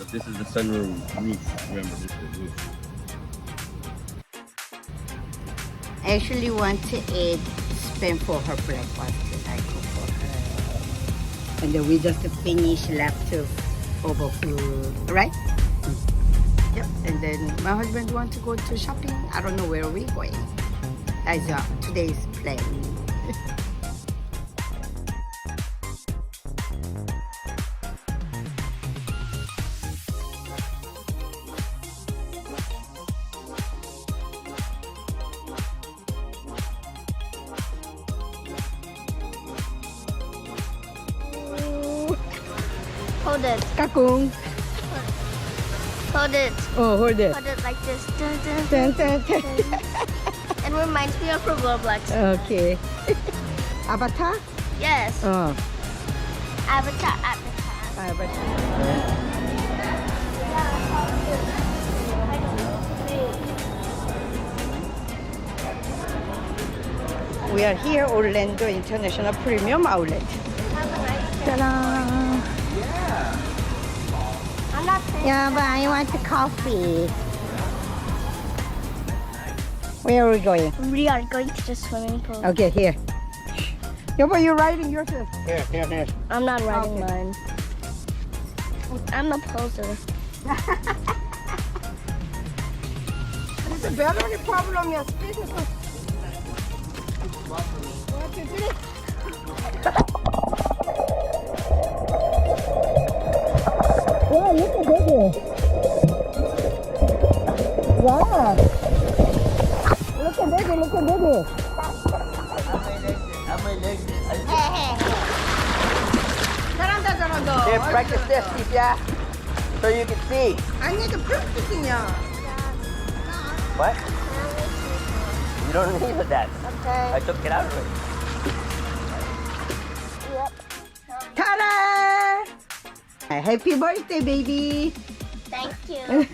But this is the sunroom roof. Remember, this is the roof. I actually want to eat spam for her breakfast that I cook for her. And then we just finish leftover food, right? Yep. And then my husband wants to go to shopping. I don't know where we're going. That's today's plan. Hold it. Kakung. Hold it. Oh, hold it. Hold it like this. Dun, dun, Dun, dun, dun, dun. dun. It reminds me of Roblox. Okay. Avatar? Yes. Oh, Avatar. Avatar. We are here, Orlando International Premium Outlet. Ta-da! I'm not saying Yeah, but I want the coffee. Where are we going? we are going to the swimming pool. Okay, here. Yobo, you're riding yourself. Here. I'm not riding Okay. mine. I'm a poser. It's a battery problem, your speed is so... What you did? Wow, look at baby. Wow. Look at baby, look at baby. 잘한다. Here, practice this, Keisha, so you can see. I need to practice, yeah. What? You don't need that. Okay. I took it out already. Yep. Ta-da! Happy birthday, baby. Thank you.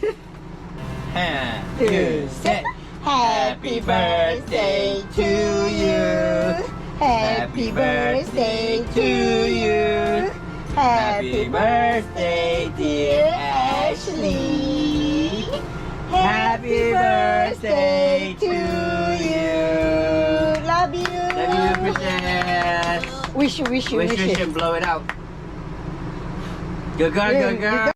Two, set. Happy birthday to you. Happy birthday to you. Happy birthday, dear Ashley. Happy birthday to you. Love you. Love you, Princess. Wish you. Wish you should blow it out. Good girl, Yeah, good you girl.